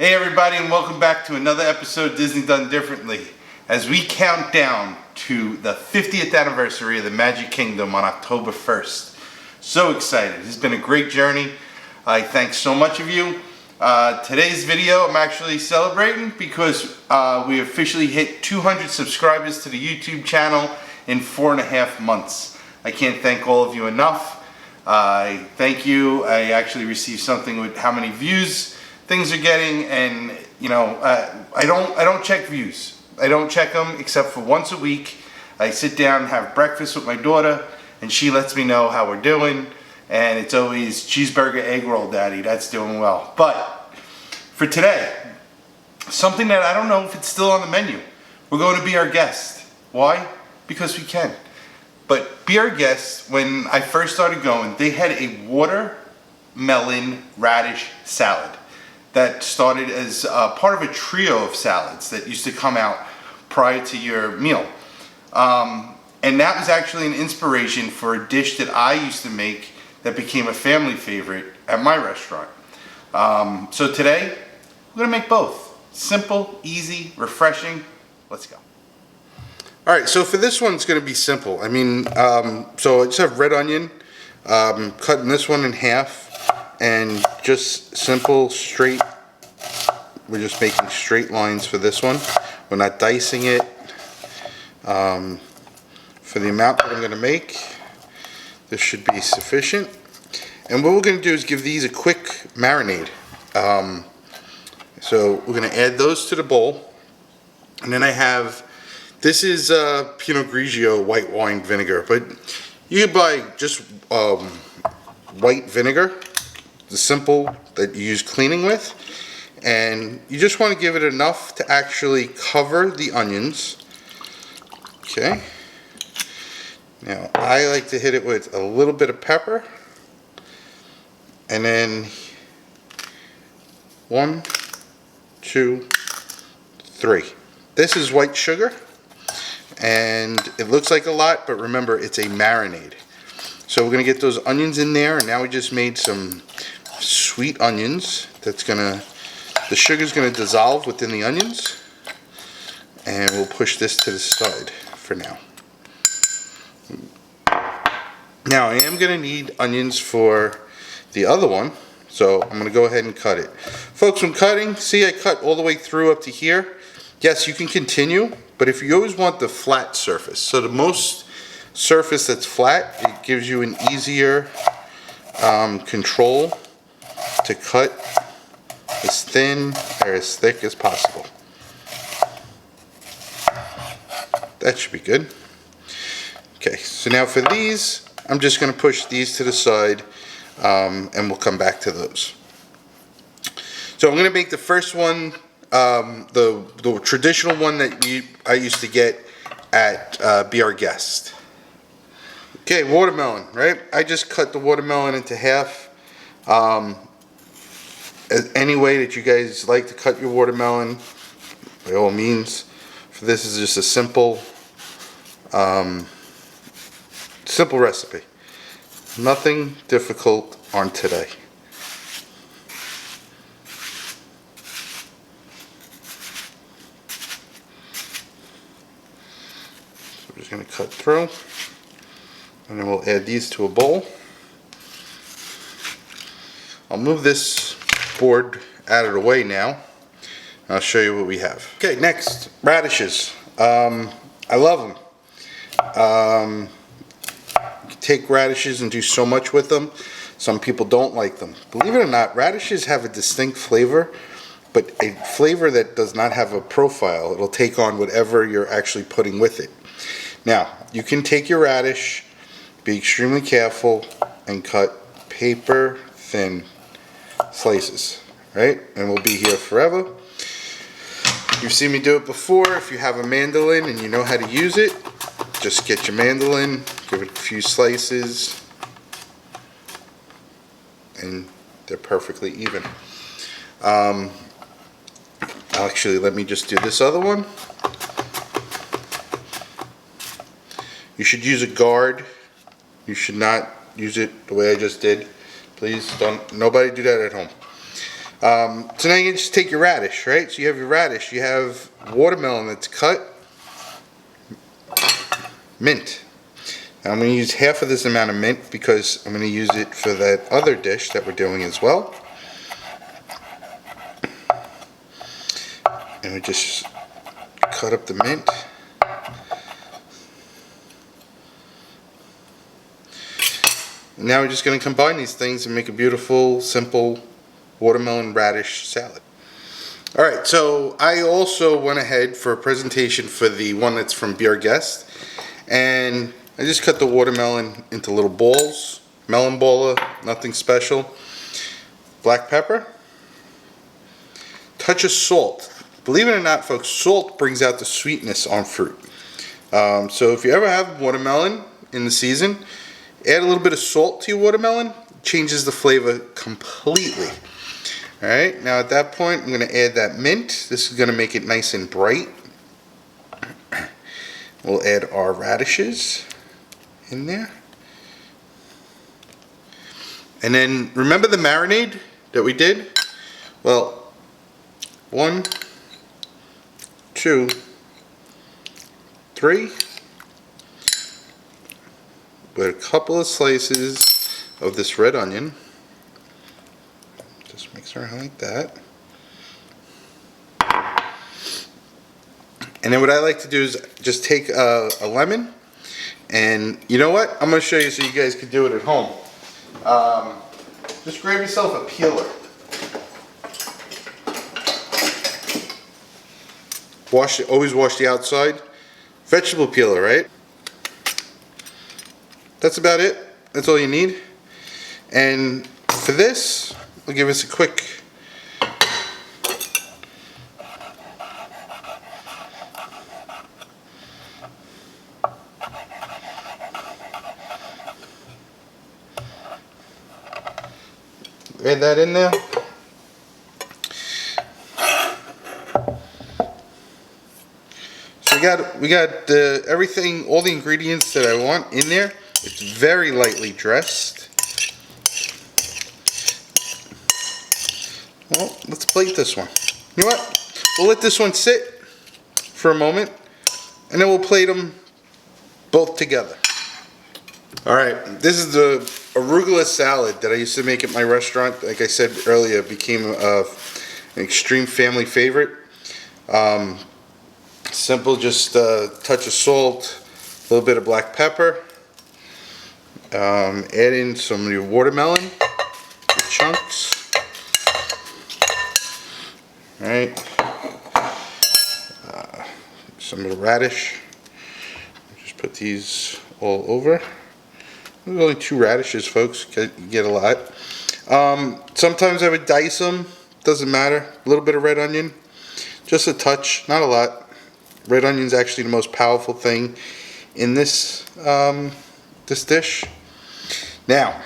Hey everybody, and welcome back to another episode of Disney Done Differently as we count down to the 50th anniversary of the Magic Kingdom on October 1st. So excited. It's been a great journey. I thank so much of you. Today's video I'm actually celebrating because we officially hit 200 subscribers to the YouTube channel in 4.5 months. I can't thank all of you enough. I thank you. I actually received something with how many views things are getting, and you know, I don't check views. I don't check them except for once a week. I sit down and have breakfast with my daughter, and she lets me know how we're doing, and it's always cheeseburger, egg roll, daddy. That's doing well. But for today, something that I don't know if it's still on the menu. We're going to be our guest. Why? Because we can. But be our guest. When I first started going, they had a watermelon radish salad that started as part of a trio of salads that used to come out prior to your meal. And that was actually an inspiration for a dish that I used to make that became a family favorite at my restaurant. So today, we're gonna make both. Simple, easy, refreshing. Let's go. All right, so for this one, it's gonna be simple. I mean, so I just have red onion, cutting this one in half, and just simple, straight, we're just making straight lines for this one. We're not dicing it. For the amount that I'm gonna make, this should be sufficient. And what we're gonna do is give these a quick marinade. So we're gonna add those to the bowl. And then I have, this is Pinot Grigio white wine vinegar, but you can buy just white vinegar, the simple that you use cleaning with, and you just want to give it enough to actually cover the onions. Okay. Now I like to hit it with a little bit of pepper, and then 1, 2, 3. This is white sugar, and it looks like a lot, but remember, it's a marinade. So we're gonna get those onions in there, and now we just made some sweet onions. The sugar's gonna dissolve within the onions, and we'll push this to the side for now. Now I am gonna need onions for the other one, so I'm gonna go ahead and cut it. Folks, when cutting, see I cut all the way through up to here. Yes, you can continue, but if you always want the flat surface, so the most surface that's flat, it gives you an easier control to cut as thin or as thick as possible. That should be good. Okay, so now for these, I'm just going to push these to the side, and we'll come back to those. So I'm going to make the first one, the traditional one that I used to get at Be Our Guest. Okay, watermelon, right? I just cut the watermelon into half. Any way that you guys like to cut your watermelon, by all means. For this is just a simple recipe. Nothing difficult on today. So we're just going to cut through, and then we'll add these to a bowl. I'll move this board out of the way now. I'll show you what we have. Okay, next, radishes. I love them. You can take radishes and do so much with them. Some people don't like them. Believe it or not, radishes have a distinct flavor, but a flavor that does not have a profile. It'll take on whatever you're actually putting with it. Now, you can take your radish, be extremely careful, and cut paper thin slices, right? And we'll be here forever. You've seen me do it before. If you have a mandolin and you know how to use it, just get your mandolin, give it a few slices, and they're perfectly even. Actually, let me just do this other one. You should use a guard. You should not use it the way I just did. Please don't, nobody do that at home. So now you just take your radish, right? So you have your radish, you have watermelon that's cut, mint. Now I'm going to use half of this amount of mint because I'm going to use it for that other dish that we're doing as well. And we just cut up the mint. Now we're just going to combine these things and make a beautiful, simple watermelon radish salad. Alright, so I also went ahead for a presentation for the one that's from Be Our Guest. And I just cut the watermelon into little balls. Melon baller, nothing special. Black pepper. Touch of salt. Believe it or not, folks, salt brings out the sweetness on fruit. So if you ever have watermelon in the season, add a little bit of salt to your watermelon. It changes the flavor completely. Alright, now at that point I'm going to add that mint. This is going to make it nice and bright. We'll add our radishes in there. And then remember the marinade that we did? Well, 1, 2, 3. With a couple of slices of this red onion. Just mix around like that. And then what I like to do is just take a lemon, and you know what? I'm going to show you so you guys can do it at home. Just grab yourself a peeler. Always wash the outside. Vegetable peeler, right? That's about it. That's all you need. And for this, we'll give us a quick add that in there. So we got everything, all the ingredients that I want in there. It's very lightly dressed. Well, let's plate this one. You know what? We'll let this one sit for a moment, and then we'll plate them both together. Alright, this is the arugula salad that I used to make at my restaurant. Like I said earlier, it became an extreme family favorite. Simple, just a touch of salt, a little bit of black pepper. Add in some of your watermelon, your chunks. Alright. Some of the radish. Just put these all over. There's only 2 radishes, folks. You get a lot. Sometimes I would dice them. Doesn't matter. A little bit of red onion. Just a touch. Not a lot. Red onion is actually the most powerful thing in this this dish. Now,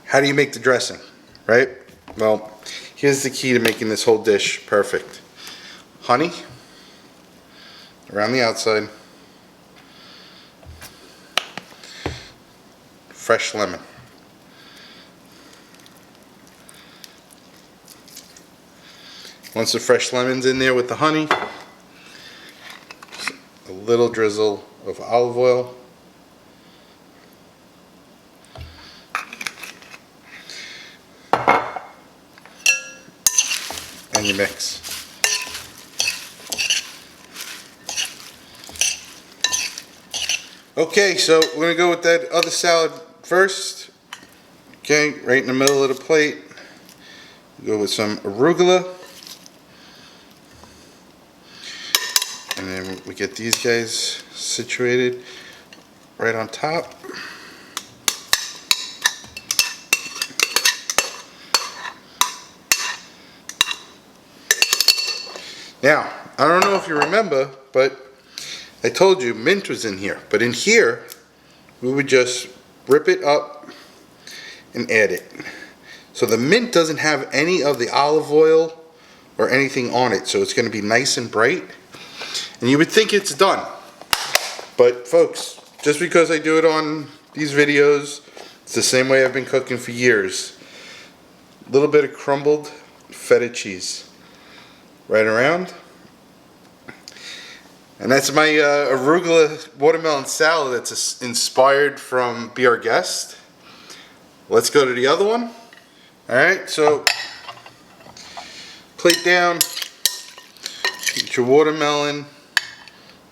how do you make the dressing, right? Well, here's the key to making this whole dish perfect. Honey around the outside. Fresh lemon. Once the fresh lemon's in there with the honey, a little drizzle of olive oil. And you mix. Okay, so we're going to go with that other salad first. Okay, right in the middle of the plate. Go with some arugula. And then we get these guys situated right on top. Now, I don't know if you remember, but I told you mint was in here. But in here, we would just rip it up and add it. So the mint doesn't have any of the olive oil or anything on it, so it's going to be nice and bright. And you would think it's done. But folks, just because I do it on these videos, it's the same way I've been cooking for years. A little bit of crumbled feta cheese right around. And that's my arugula watermelon salad that's inspired from Be Our Guest. Let's go to the other one. Alright, so plate down, get your watermelon,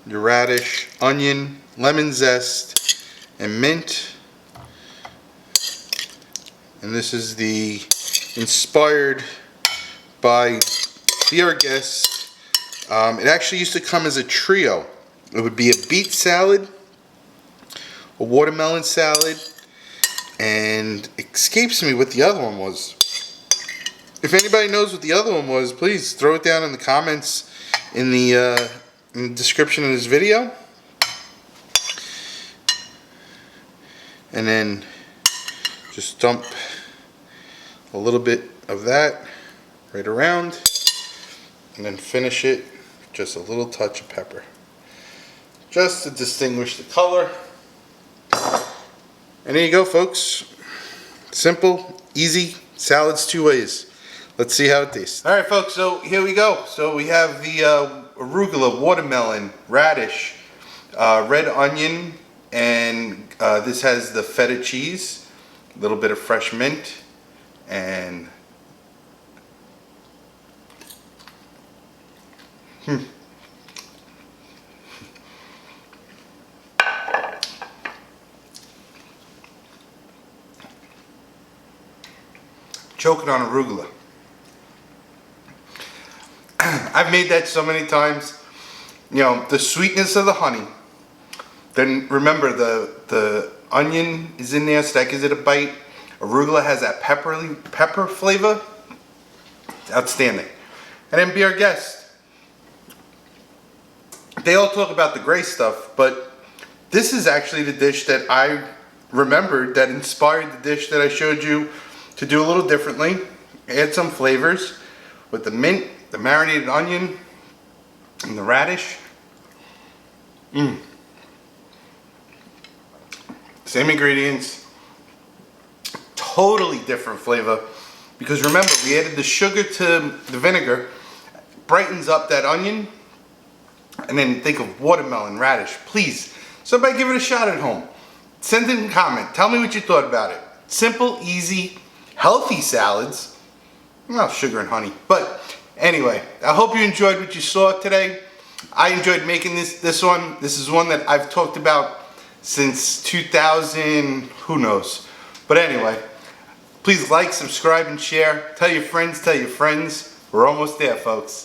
your radish, onion, lemon zest, and mint. And this is the inspired by Be Our Guest. It actually used to come as a trio. It would be a beet salad, a watermelon salad, and it escapes me what the other one was. If anybody knows what the other one was, please throw it down in the comments in the description of this video. And then just dump a little bit of that right around, and then finish it with just a little touch of pepper, just to distinguish the color. And there you go, folks. Simple, easy salads 2 ways. Let's see how it tastes. All right, folks, so here we go. So we have the arugula, watermelon, radish, red onion, and this has the feta cheese, a little bit of fresh mint, and choking on arugula. I've made that so many times. You know, the sweetness of the honey. Then remember the onion is in there, so that gives it a bite. Arugula has that pepper flavor. It's outstanding. And then Be Our Guest. They all talk about the gray stuff, but this is actually the dish that I remembered that inspired the dish that I showed you to do a little differently. Add some flavors with the mint, the marinated onion, and the radish. Same ingredients, totally different flavor, because remember, we added the sugar to the vinegar, brightens up that onion. And then think of watermelon, radish. Please, somebody give it a shot at home. Send in a comment. Tell me what you thought about it. Simple, easy, healthy salads. Well, sugar and honey. But anyway, I hope you enjoyed what you saw today. I enjoyed making this one. This is one that I've talked about since 2000, who knows. But anyway, please like, subscribe, and share. Tell your friends, tell your friends. We're almost there, folks.